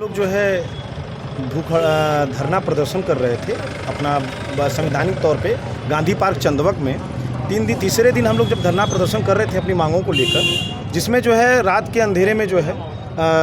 लोग जो है धरना प्रदर्शन कर रहे थे अपना संवैधानिक तौर पे गांधी पार्क चंदवक में। तीसरे दिन हम लोग जब धरना प्रदर्शन कर रहे थे अपनी मांगों को लेकर, जिसमें जो है रात के अंधेरे में जो है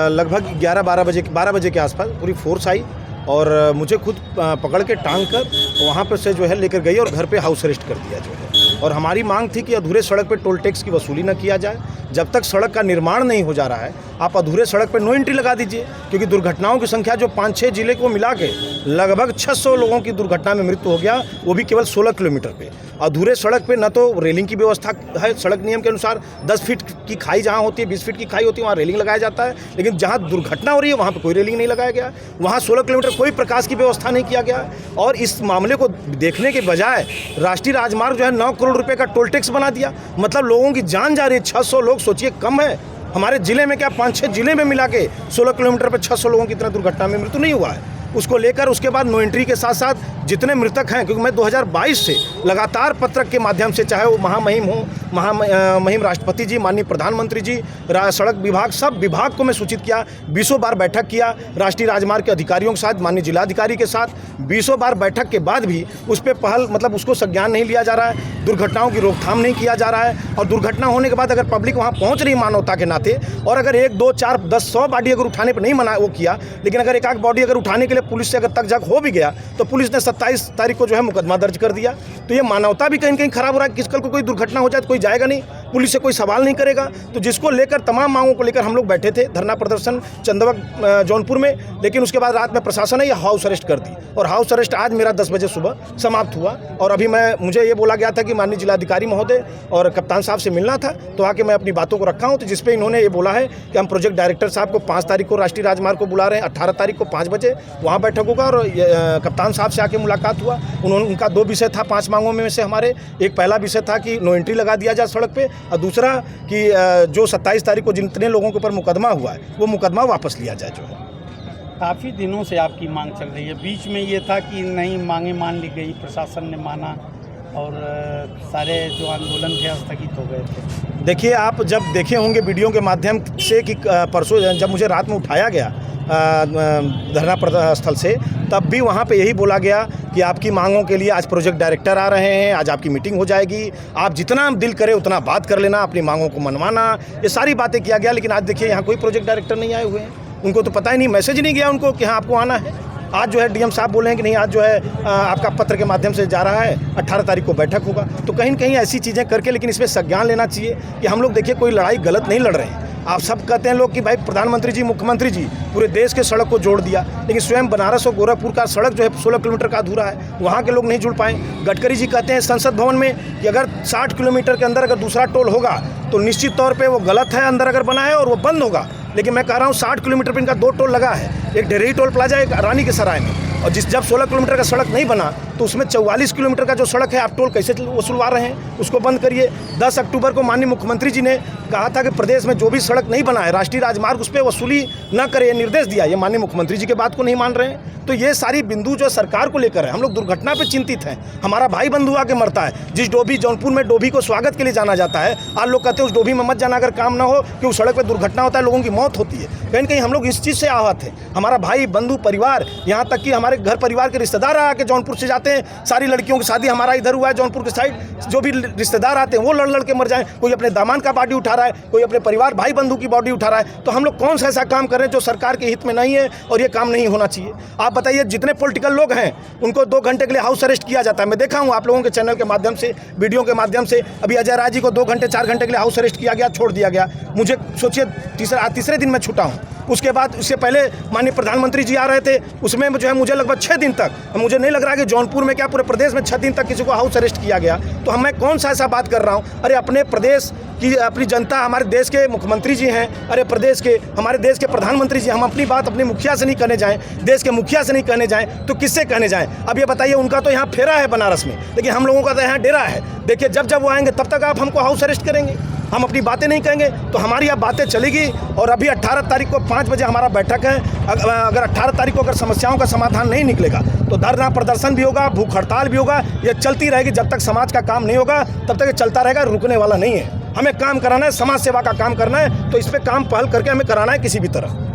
लगभग 12 बजे के आसपास पूरी फोर्स आई और मुझे खुद पकड़ के टांग कर वहाँ पर से जो है लेकर गई और घर पे हाउस अरेस्ट कर दिया जो है। और हमारी मांग थी कि अधूरे सड़क पे टोल टैक्स की वसूली न किया जाए। जब तक सड़क का निर्माण नहीं हो जा रहा है, आप अधूरे सड़क पे नो एंट्री लगा दीजिए, क्योंकि दुर्घटनाओं की संख्या जो 5-6 जिले को मिला के लगभग 600 लोगों की दुर्घटना में मृत्यु हो गया, वो भी केवल 16 किलोमीटर पे। अधूरे सड़क पे न तो रेलिंग की व्यवस्था है, सड़क नियम के अनुसार 10 फीट की खाई जहाँ होती है, 20 फीट की खाई होती है, वहाँ रेलिंग लगाया जाता है, लेकिन जहाँ दुर्घटना हो रही है वहाँ पर कोई रेलिंग नहीं लगाया गया। वहाँ 16 किलोमीटर कोई प्रकाश की व्यवस्था नहीं किया गया। और इस मामले को देखने के बजाय राष्ट्रीय राजमार्ग जो है 9 करोड़ रुपये का टोल टैक्स बना दिया। मतलब लोगों की जान जा रही है। 600 लोग, सोचिए कम है? हमारे जिले में क्या 5-6 जिले में मिला के 16 किलोमीटर पर 600 लोगों की इतना दुर्घटना में मृत्यु नहीं हुआ है। उसको लेकर उसके बाद नो एंट्री के साथ साथ जितने मृतक हैं, क्योंकि मैं 2022 से लगातार पत्रक के माध्यम से, चाहे वो महामहिम हो, महामहिम राष्ट्रपति जी, माननीय प्रधानमंत्री जी, सड़क विभाग, सब विभाग को मैं सूचित किया। 20 बार बैठक किया राष्ट्रीय राजमार्ग के अधिकारियों के साथ, माननीय जिलाधिकारी के साथ। 20 बार बैठक के बाद भी उस पर पहल, मतलब उसको संज्ञान नहीं लिया जा रहा है, दुर्घटनाओं की रोकथाम नहीं किया जा रहा है। और दुर्घटना होने के बाद अगर पब्लिक वहाँ पहुँच रही मानवता के नाते, और अगर 1, 2, 4, 10, 100 बॉडी अगर उठाने पर नहीं मना वो किया, लेकिन अगर एक आध बॉडी अगर उठाने के लिए पुलिस से अगर तक जग हो भी गया, तो पुलिस ने 27 तारीख को जो है मुकदमा दर्ज कर दिया। तो ये मानवता भी कहीं न कहीं खराब हो रहा है। किस कल को कोई दुर्घटना हो जाए तो कोई जाएगा नहीं, पुलिस से कोई सवाल नहीं करेगा। तो जिसको लेकर तमाम मांगों को लेकर हम लोग बैठे थे धरना प्रदर्शन चंदवक जौनपुर में, लेकिन उसके बाद रात में प्रशासन ने यह हाउस अरेस्ट कर दी। और हाउस अरेस्ट आज मेरा 10 बजे सुबह समाप्त हुआ। और अभी मुझे ये बोला गया था कि माननीय जिलाधिकारी महोदय और कप्तान साहब से मिलना था, तो आके मैं अपनी बातों को रखा हूँ। तो जिसपे इन्होंने ये बोला है कि हम प्रोजेक्ट डायरेक्टर साहब को 5 तारीख को राष्ट्रीय राजमार्ग को बुला रहे हैं, 18 तारीख को 5 बजे वहाँ बैठक होगा। और कप्तान साहब से आके मुलाकात हुआ। उनका 2 विषय था 5 मांगों में से हमारे। एक पहला विषय था कि नो एंट्री लगा दिया जाए सड़क पे, और दूसरा कि जो 27 तारीख को जितने लोगों के ऊपर मुकदमा हुआ है वो मुकदमा वापस लिया जाए। जो है काफ़ी दिनों से आपकी मांग चल रही है। बीच में ये था कि नहीं, मांगे मान ली गई, प्रशासन ने माना और सारे जो आंदोलन थे स्थगित हो गए थे। देखिए, आप जब देखे होंगे वीडियो के माध्यम से कि परसों जब मुझे रात में उठाया गया धरना स्थल से, तब भी वहाँ पे यही बोला गया कि आपकी मांगों के लिए आज प्रोजेक्ट डायरेक्टर आ रहे हैं, आज आपकी मीटिंग हो जाएगी, आप जितना दिल करे उतना बात कर लेना, अपनी मांगों को मनवाना, ये सारी बातें किया गया। लेकिन आज देखिए यहाँ कोई प्रोजेक्ट डायरेक्टर नहीं आए हुए हैं। उनको तो पता ही नहीं, मैसेज नहीं गया उनको कि हाँ आपको आना है। आज जो है डीएम साहब बोले हैं कि नहीं, आज जो है आपका पत्र के माध्यम से जा रहा है, 18 तारीख को बैठक होगा। तो कहीं न कहीं ऐसी चीज़ें करके, लेकिन इसमें संज्ञान लेना चाहिए कि हम लोग देखिए कोई लड़ाई गलत नहीं लड़ रहे हैं। आप सब कहते हैं लोग कि भाई प्रधानमंत्री जी, मुख्यमंत्री जी पूरे देश के सड़क को जोड़ दिया, लेकिन स्वयं बनारस और गोरखपुर का सड़क जो है 16 किलोमीटर का अधूरा है, वहाँ के लोग नहीं जुड़ पाए। गडकरी जी कहते हैं संसद भवन में कि अगर 60 किलोमीटर के अंदर अगर दूसरा टोल होगा तो निश्चित तौर पे वो गलत है, अंदर अगर बना है और वो बंद होगा। लेकिन मैं कह रहा हूँ 60 किलोमीटर पर इनका 2 टोल लगा है, एक डेरही टोल प्लाजा, एक रानी के सराय में। और जब 16 किलोमीटर का सड़क नहीं बना तो उसमें 44 किलोमीटर का जो सड़क है आप टोल कैसे वसूलवा रहे हैं? उसको बंद करिए। 10 अक्टूबर को माननीय मुख्यमंत्री जी ने कहा था कि प्रदेश में जो भी सड़क नहीं बना है राष्ट्रीय राजमार्ग, उस पर वसूली न करे, निर्देश दिया। ये माननीय मुख्यमंत्री जी की बात को नहीं मान रहे हैं। तो ये सारी बिंदु जो सरकार को लेकर है, हम लोग दुर्घटना पे चिंतित हैं। हमारा भाई बंधु आके मरता है, जिस डोभी जौनपुर में डोभी को स्वागत के लिए जाना जाता है, आज लोग कहते हैं उस डोभी में मत जाना, अगर काम ना हो कि उस सड़क पर दुर्घटना होता है, लोगों की मौत होती है। कहीं न कहीं हम लोग इस चीज़ से आहत हैं। हमारा भाई बंधु परिवार, यहाँ तक कि हमारे घर परिवार के रिश्तेदार आके जौनपुर से जाते हैं, सारी लड़कियों की शादी हमारा इधर हुआ है जौनपुर के साइड, जो भी रिश्तेदार आते हैं वो लड़ के मर जाएं। कोई अपने दामाद का बॉडी उठा रहा है, कोई अपने परिवार भाई बंधु की बॉडी उठा रहा है। तो हम लोग कौन सा ऐसा काम कर रहे हैं जो सरकार के हित में नहीं है, और ये काम नहीं होना चाहिए। आप बताइए, जितने पॉलिटिकल लोग हैं उनको 2 घंटे के लिए हाउस अरेस्ट किया जाता है। मैं देखा हूँ आप लोगों के चैनल के माध्यम से, वीडियो के माध्यम से। अभी अजय राय जी को 2 घंटे 4 घंटे के लिए हाउस अरेस्ट किया गया, छोड़ दिया गया। मुझे सोचिए तीसरे दिन मैं छूटा हूँ। उसके बाद उससे पहले माननीय प्रधानमंत्री जी आ रहे थे, उसमें जो है मुझे लगभग 6 दिन तक, मुझे नहीं लग रहा कि जौनपुर में क्या पूरे प्रदेश में 6 दिन तक किसी को हाउस अरेस्ट किया गया। तो मैं कौन सा ऐसा बात कर रहा हूँ? अरे अपने प्रदेश की, अपनी जनता, हमारे देश के मुख्यमंत्री जी हैं, अरे प्रदेश के, हमारे देश के प्रधानमंत्री जी, हम अपनी बात अपने मुखिया से नहीं कहने जाएँ, देश के मुखिया से नहीं कहने जाएँ तो किससे कहने जाएँ? अब ये बताइए, उनका तो यहाँ फेरा है बनारस में, लेकिन हम लोगों का तो यहाँ डेरा है। देखिए, जब वो आएंगे तब तक आप हमको हाउस अरेस्ट करेंगे, हम अपनी बातें नहीं कहेंगे, तो हमारी अब बातें चलेगी। और अभी 18 तारीख को 5 बजे हमारा बैठक है। अगर 18 तारीख को अगर समस्याओं का समाधान नहीं निकलेगा तो धरना प्रदर्शन भी होगा, भूख हड़ताल भी होगा। ये चलती रहेगी जब तक समाज का काम नहीं होगा, तब तक ये चलता रहेगा, रुकने वाला नहीं है। हमें काम कराना है, समाज सेवा का काम करना है, तो इस पर काम पहल करके हमें कराना है किसी भी तरह।